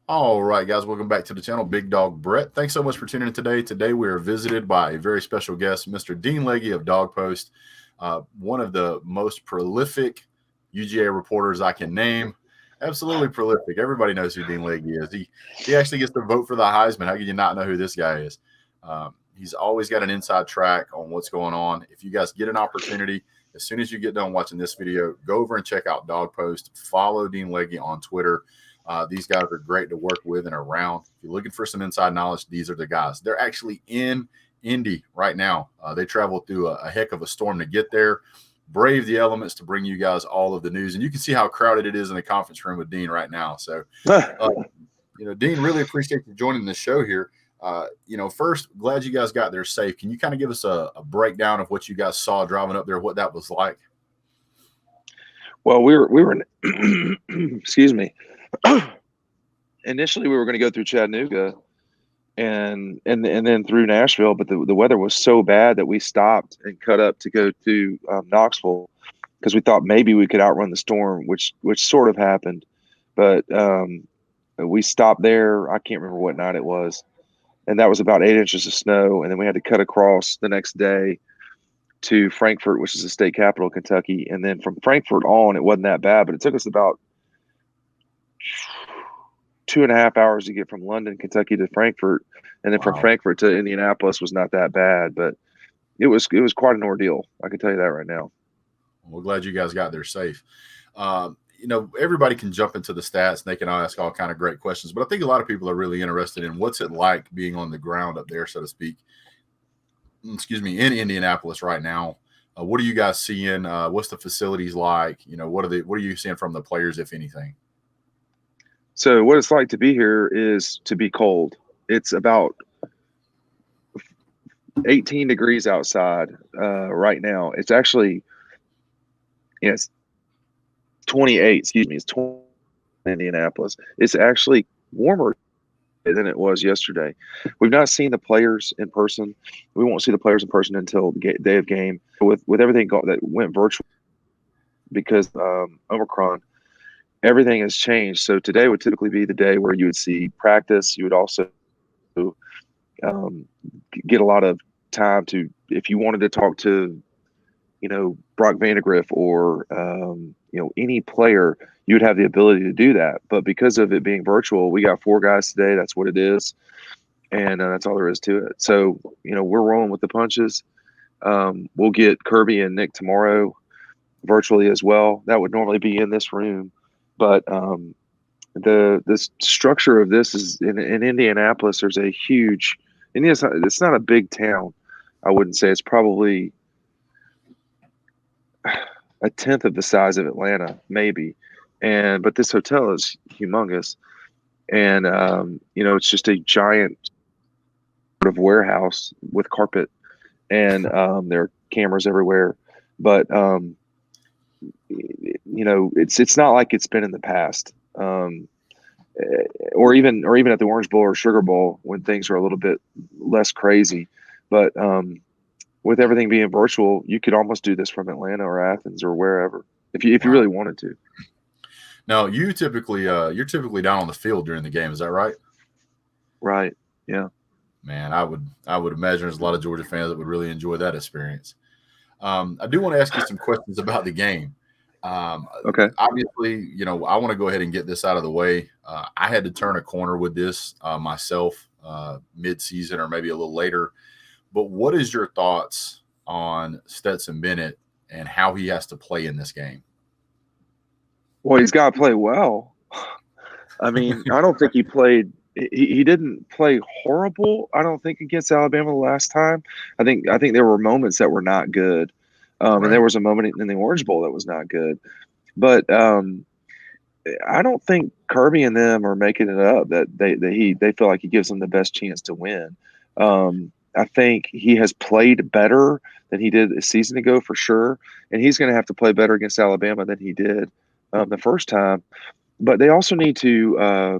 All right, guys, welcome back to the channel. Big Dog Brett. Thanks so much for tuning in today. Today we are visited by a very special guest, Mr. Dean Legge of DawgPost, one of the most prolific UGA reporters I can name. Absolutely prolific. Everybody knows who Dean Legge is. He actually gets to vote for the Heisman. How can you not know who this guy is? He's always got an inside track on what's going on. If you guys get an opportunity, as soon as you get done watching this video, go over and check out DawgPost. Follow Dean Legge on Twitter. These guys are great to work with and around. If you're looking for some inside knowledge, these are the guys. They're actually in Indy right now. They traveled through a heck of a storm to get there, brave the elements to bring you guys all of the news. And you can see how crowded it is in the conference room with Dean right now. So, Dean, really appreciate you joining the show here. First, glad you guys got there safe. Can you kind of give us a breakdown of what you guys saw driving up there, what that was like? Well, we were excuse me. Initially, we were going to go through Chattanooga and then through Nashville, but the weather was so bad that we stopped and cut up to go to Knoxville because we thought maybe we could outrun the storm, which sort of happened. But we stopped there. I can't remember what night it was, and that was about 8 inches of snow. And then we had to cut across the next day to Frankfort, which is the state capital of Kentucky. And then from Frankfort on, it wasn't that bad, but it took us about 2.5 hours to get from London, Kentucky to Frankfort. And then from Frankfort to Indianapolis was not that bad, but it was quite an ordeal. I can tell you that right now. We're glad you guys got there safe. Everybody can jump into the stats and they can ask all kind of great questions, but I think a lot of people are really interested in what's it like being on the ground up there, so to speak, in Indianapolis right now. What are you guys seeing? What's the facilities like? What are you seeing from the players, if anything? So what it's like to be here is to be cold. It's about 18 degrees outside right now. It's actually, it's 28. Excuse me, it's 20 in Indianapolis. It's actually warmer than it was yesterday. We've not seen the players in person. We won't see the players in person until the day of game. With everything that went virtual because Omicron, everything has changed. So today would typically be the day where you would see practice. You would also get a lot of time to, if you wanted to talk to, Brock Vandegrift or, any player, you'd have the ability to do that. But because of it being virtual, we got 4 guys today. That's what it is. And that's all there is to it. So, we're rolling with the punches. We'll get Kirby and Nick tomorrow virtually as well. That would normally be in this room. But the structure of this is in Indianapolis. There's a huge. It's not a big town. I wouldn't say it's probably a tenth of the size of Atlanta, maybe. But this hotel is humongous, and it's just a giant sort of warehouse with carpet, and there are cameras everywhere. But it's not like it's been in the past, or even at the Orange Bowl or Sugar Bowl when things are a little bit less crazy. But with everything being virtual, you could almost do this from Atlanta or Athens or wherever if you really wanted to. Now, you're typically down on the field during the game. Is that right? Right. Yeah. Man, I would imagine there's a lot of Georgia fans that would really enjoy that experience. I do want to ask you some questions about the game. Okay. Obviously, I want to go ahead and get this out of the way. I had to turn a corner with this myself mid-season or maybe a little later. But what is your thoughts on Stetson Bennett and how he has to play in this game? Well, he's got to play well. I mean, I don't think he played. He didn't play horrible. I don't think against Alabama the last time. I think there were moments that were not good, Right. and there was a moment in the Orange Bowl that was not good. But I don't think Kirby and them are making it up that they feel like he gives them the best chance to win. I think he has played better than he did a season ago for sure, and he's going to have to play better against Alabama than he did the first time. But they also need to, I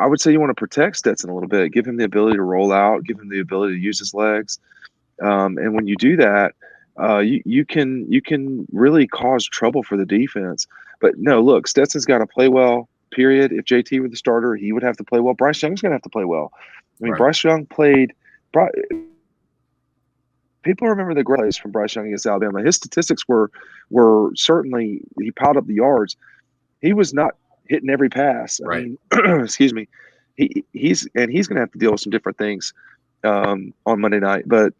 would say you want to protect Stetson a little bit, give him the ability to roll out, give him the ability to use his legs, and when you do that, you can really cause trouble for the defense. But no, look, Stetson's got to play well. period, if JT were the starter, he would have to play well. Bryce Young's going to have to play well. I mean, Right. Bryce Young played. People remember the great plays from Bryce Young against Alabama. His statistics were certainly, he piled up the yards. He was not hitting every pass. I Right. mean, excuse me. He's going to have to deal with some different things on Monday night. But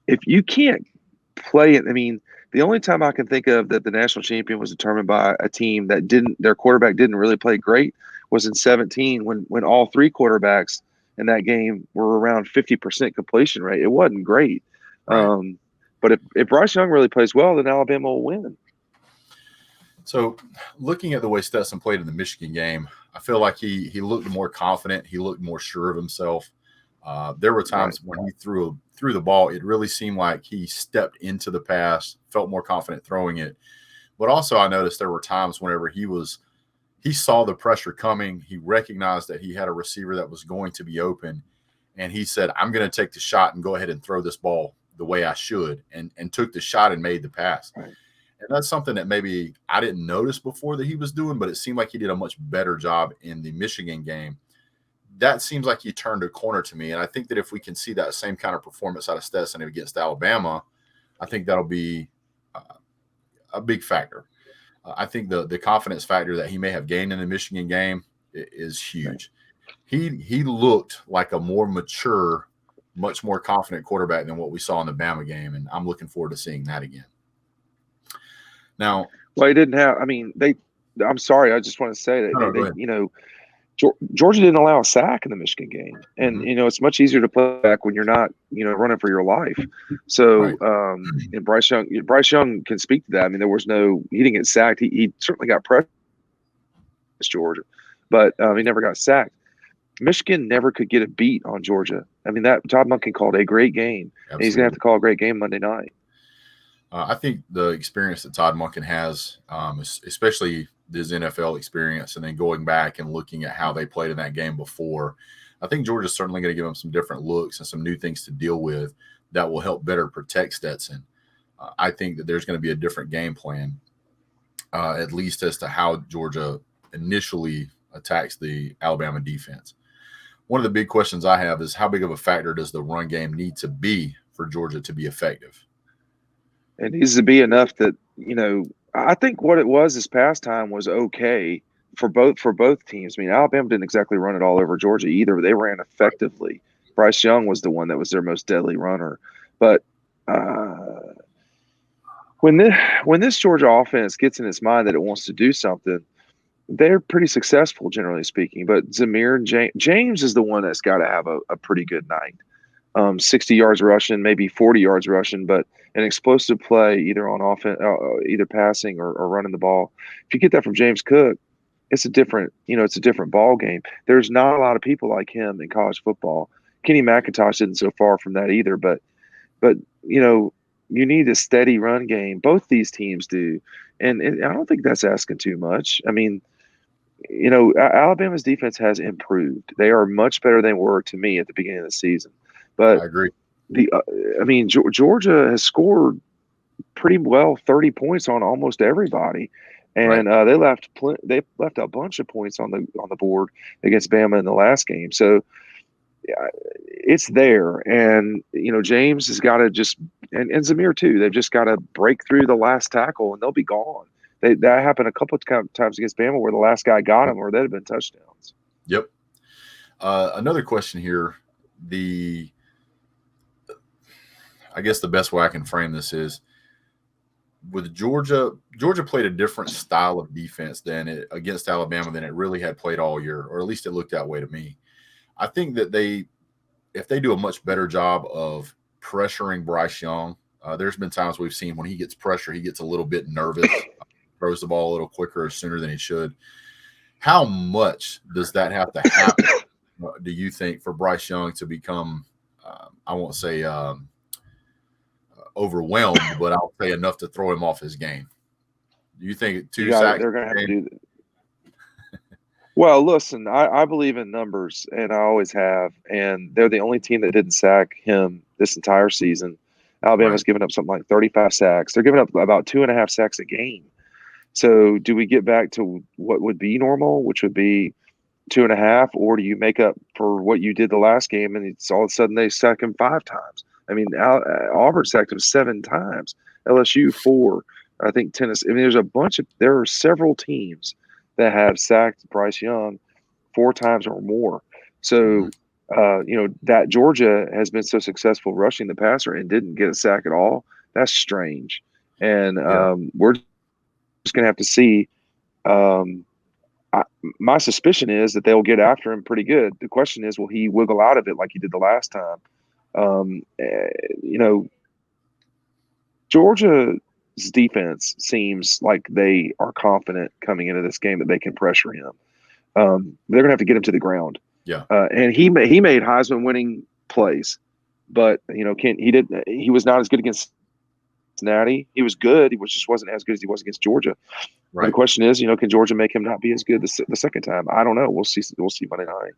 if you can't play it, I mean, the only time I can think of that the national champion was determined by a team that their quarterback didn't really play great was in 17 when all three quarterbacks in that game were around 50% completion rate. It wasn't great. Right. But if Bryce Young really plays well, then Alabama will win. So, looking at the way Stetson played in the Michigan game, I feel like he looked more confident. He looked more sure of himself. There were times when he threw the ball, it really seemed like he stepped into the pass, felt more confident throwing it. But also, I noticed there were times whenever he saw the pressure coming, he recognized that he had a receiver that was going to be open, and he said, "I'm going to take the shot and go ahead and throw this ball the way I should," and took the shot and made the pass. Right. And that's something that maybe I didn't notice before that he was doing, but it seemed like he did a much better job in the Michigan game. That seems like he turned a corner to me. And I think that if we can see that same kind of performance out of Stetson against Alabama, I think that'll be a big factor. I think the confidence factor that he may have gained in the Michigan game is huge. He looked like a more mature, much more confident quarterback than what we saw in the Bama game, and I'm looking forward to seeing that again. Now, well, he didn't have. I mean, I'm sorry. I just want to say that you know, Georgia didn't allow a sack in the Michigan game, and it's much easier to play back when you're not running for your life. So, and Bryce Young can speak to that. I mean, he didn't get sacked. He certainly got pressure against Georgia, but he never got sacked. Michigan never could get a beat on Georgia. I mean, that Todd Monken called a great game, and he's going to have to call a great game Monday night. I think the experience that Todd Monken has, especially his NFL experience, and then going back and looking at how they played in that game before, I think Georgia's certainly going to give him some different looks and some new things to deal with that will help better protect Stetson. I think that there's going to be a different game plan, at least as to how Georgia initially attacks the Alabama defense. One of the big questions I have is how big of a factor does the run game need to be for Georgia to be effective? It needs to be enough that, I think what it was this past time was okay for both teams. I mean, Alabama didn't exactly run it all over Georgia either, but they ran effectively. Bryce Young was the one that was their most deadly runner. But when this Georgia offense gets in its mind that it wants to do something, they're pretty successful, generally speaking. But Zamir and James is the one that's got to have a pretty good night. 60 yards rushing, maybe 40 yards rushing, but an explosive play either on offense, either passing or running the ball. If you get that from James Cook, it's a different ball game. There's not a lot of people like him in college football. Kenny McIntosh isn't so far from that either, but you need a steady run game. Both these teams do, and I don't think that's asking too much. I mean, Alabama's defense has improved. They are much better than they were to me at the beginning of the season. But I agree. Georgia has scored pretty well 30 points on almost everybody, and they left a bunch of points on the board against Bama in the last game. So it's there, and James has got to and Zamir too. They've just got to break through the last tackle, and they'll be gone. That happened a couple of times against Bama where the last guy got him, or they'd have been touchdowns. Yep. Another question here. I guess the best way I can frame this is with Georgia played a different style of defense against Alabama than it really had played all year, or at least it looked that way to me. I think that if they do a much better job of pressuring Bryce Young, there's been times we've seen when he gets pressure, he gets a little bit nervous, throws the ball a little quicker or sooner than he should. How much does that have to happen, do you think, for Bryce Young to become, I won't say overwhelmed, but I'll say enough to throw him off his game? Do you think sacks? They're going to have to do that. Well, listen, I believe in numbers, and I always have, and they're the only team that didn't sack him this entire season. Alabama's given up something like 35 sacks. They're giving up about 2.5 sacks a game. So do we get back to what would be normal, which would be 2.5, or do you make up for what you did the last game and it's all of a sudden they sack him 5 times? I mean, Auburn sacked him 7 times, LSU 4, I think Tennessee. I mean, there are several teams that have sacked Bryce Young 4 times or more. Mhm. So, that Georgia has been so successful rushing the passer and didn't get a sack at all. That's strange. And Yeah. we're just going to have to see. Um, I, my suspicion is that they'll get after him pretty good. The question is, will he wiggle out of it like he did the last time? Um, eh, you know, Georgia's defense seems like they are confident coming into this game that they can pressure him. They're going to have to get him to the ground. Yeah. And he made Heisman winning plays, but he was not as good against Cincinnati. He was good. Just wasn't as good as he was against Georgia. And the Right. question is, can Georgia make him not be as good the second time? I don't know. We'll see. We'll see Monday night.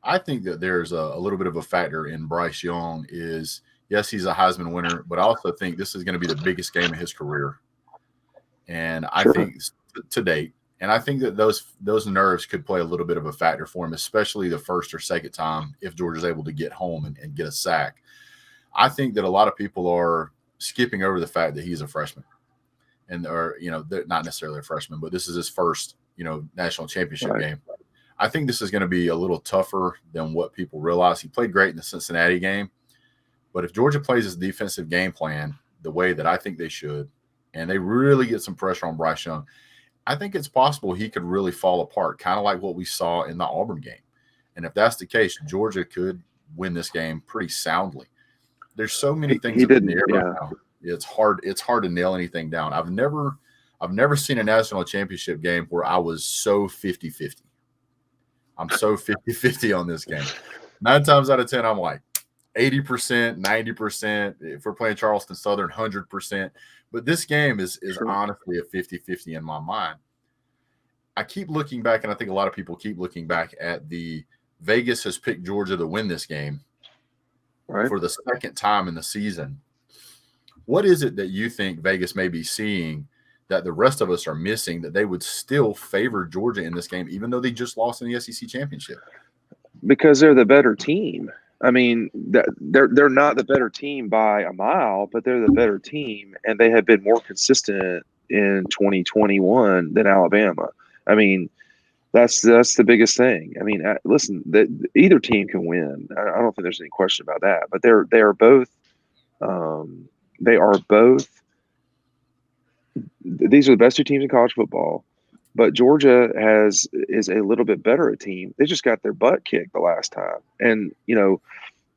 I think that there's a little bit of a factor in Bryce Young is, yes, he's a Heisman winner, but I also think this is going to be the biggest game of his career. And I Sure. think to date, and I think that those nerves could play a little bit of a factor for him, especially the first or second time if Georgia's able to get home and get a sack. I think that a lot of people are skipping over the fact that he's a freshman. And or they're not necessarily a freshman, but this is his first, national championship Right. game. I think this is going to be a little tougher than what people realize. He played great in the Cincinnati game, but if Georgia plays his defensive game plan the way that I think they should, and they really get some pressure on Bryce Young, I think it's possible he could really fall apart, kind of like what we saw in the Auburn game. And if that's the case, Georgia could win this game pretty soundly. There's so many things He up in the didn't. air right Yeah. now. It's hard to nail anything down. I've never seen a national championship game where I was so 50-50. I'm so 50-50 on this game. 9 times out of 10, I'm like 80%, 90%. If we're playing Charleston Southern, 100%. But this game is Sure. honestly a 50-50 in my mind. I keep looking back, and I think a lot of people keep looking back at the Vegas has picked Georgia to win this game Right. for the second time in the season. What is it that you think Vegas may be seeing that the rest of us are missing that they would still favor Georgia in this game, even though they just lost in the SEC championship? Because they're the better team. I mean, they're not the better team by a mile, but they're the better team, and they have been more consistent in 2021 than Alabama. I mean, that's the biggest thing. I mean, listen, either team can win. I don't think there's any question about that. But um, they are both. These are the best 2 teams in college football. But Georgia is a little bit better a team. They just got their butt kicked the last time, and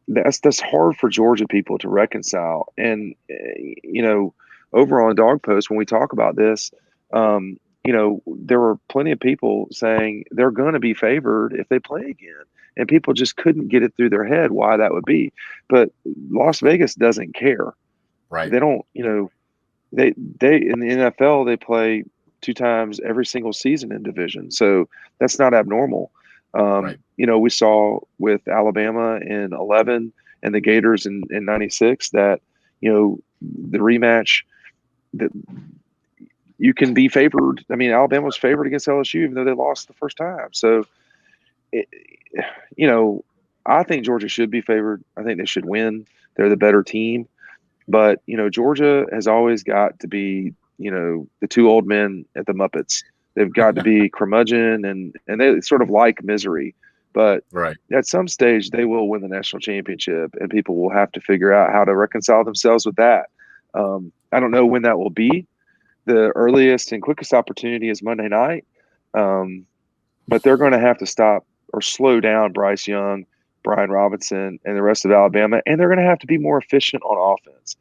that's hard for Georgia people to reconcile. And over on Dog Post when we talk about this, there were plenty of people saying they're going to be favored if they play again, and people just couldn't get it through their head why that would be. But Las Vegas doesn't care. Right. They don't. They in the NFL they play 2 times every single season in division, so that's not abnormal. Right. We saw with Alabama in 11 and the Gators in 96 that the rematch that you can be favored. I mean, Alabama was favored against LSU even though they lost the first time. So, it, you know, I think Georgia should be favored. I think they should win. They're the better team. But, Georgia has always got to be, the 2 old men at the Muppets. They've got to be curmudgeon and they sort of like misery. But Right. at some stage, they will win the national championship and people will have to figure out how to reconcile themselves with that. I don't know when that will be. The earliest and quickest opportunity is Monday night. But they're going to have to stop or slow down Bryce Young, Brian Robinson, and the rest of Alabama, and they're going to have to be more efficient on offense.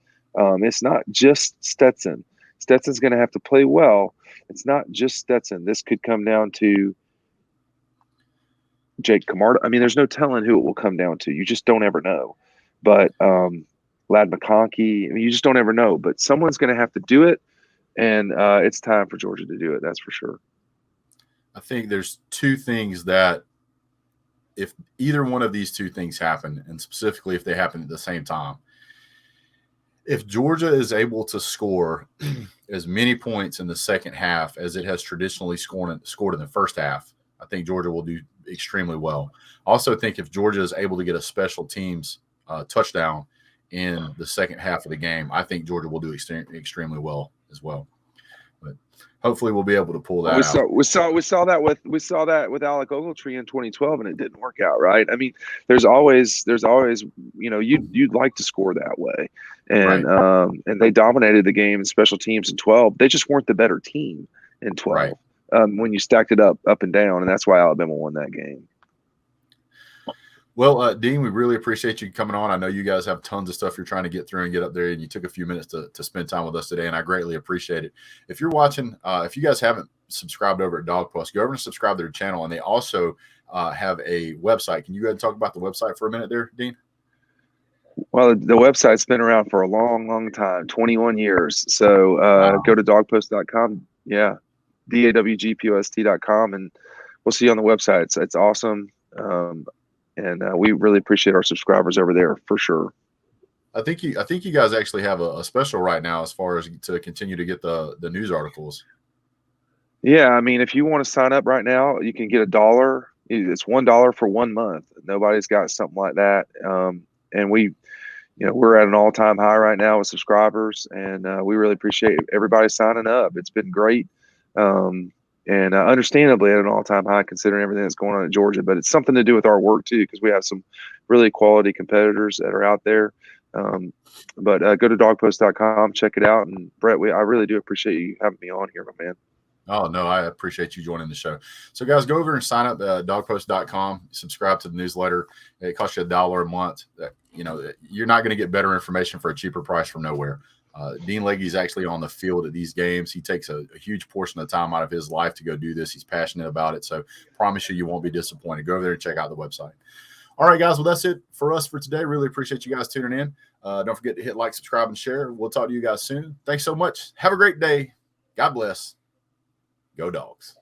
It's not just Stetson. Stetson's going to have to play well. It's not just Stetson. This could come down to Jake Camarda. I mean, there's no telling who it will come down to. You just don't ever know. But Lad McConkey, I mean, you just don't ever know. But someone's going to have to do it, and it's time for Georgia to do it. That's for sure. I think there's 2 things that if either one of these 2 things happen, and specifically if they happen at the same time, If Georgia is able to score as many points in the second half as it has traditionally scored in the first half, I think Georgia will do extremely well. I also think if Georgia is able to get a special teams touchdown in the second half of the game, I think Georgia will do extremely well as well. But hopefully, we'll be able to pull that out. We saw that with Alec Ogletree in 2012, and it didn't work out, right? I mean, there's always you'd like to score that way, and Right. And they dominated the game in special teams in 12. They just weren't the better team in 12 Right. when you stacked it up and down, and that's why Alabama won that game. Well, Dean, we really appreciate you coming on. I know you guys have tons of stuff you're trying to get through and get up there, and you took a few minutes to spend time with us today, and I greatly appreciate it. If you're watching, if you guys haven't subscribed over at DawgPost, go over and subscribe to their channel, and they also have a website. Can you go ahead and talk about the website for a minute there, Dean? Well, the website's been around for a long, long time, 21 years. So Wow. go to dawgpost.com. Yeah, DAWGPOST.com, and we'll see you on the website. It's awesome. And we really appreciate our subscribers over there for sure. I think you guys actually have a special right now as far as to continue to get the news articles. Yeah, I mean, if you want to sign up right now, you can get $1. It's $1 for 1 month. Nobody's got something like that. And we're at an all-time high right now with subscribers, and we really appreciate everybody signing up. It's been great. And understandably at an all-time high considering everything that's going on in Georgia, but it's something to do with our work too, because we have some really quality competitors that are out there. But go to dawgpost.com, check it out. And Brett, I really do appreciate you having me on here, my man. Oh, no, I appreciate you joining the show. So, guys, go over and sign up at dawgpost.com, subscribe to the newsletter. It costs you $1 a month. You're not going to get better information for a cheaper price from nowhere. Dean Legge is actually on the field at these games. He takes a huge portion of the time out of his life to go do this. He's passionate about it. So, promise you won't be disappointed. Go over there and check out the website. All right, guys. Well, that's it for us for today. Really appreciate you guys tuning in. Don't forget to hit like, subscribe, and share. We'll talk to you guys soon. Thanks so much. Have a great day. God bless. Go Dogs.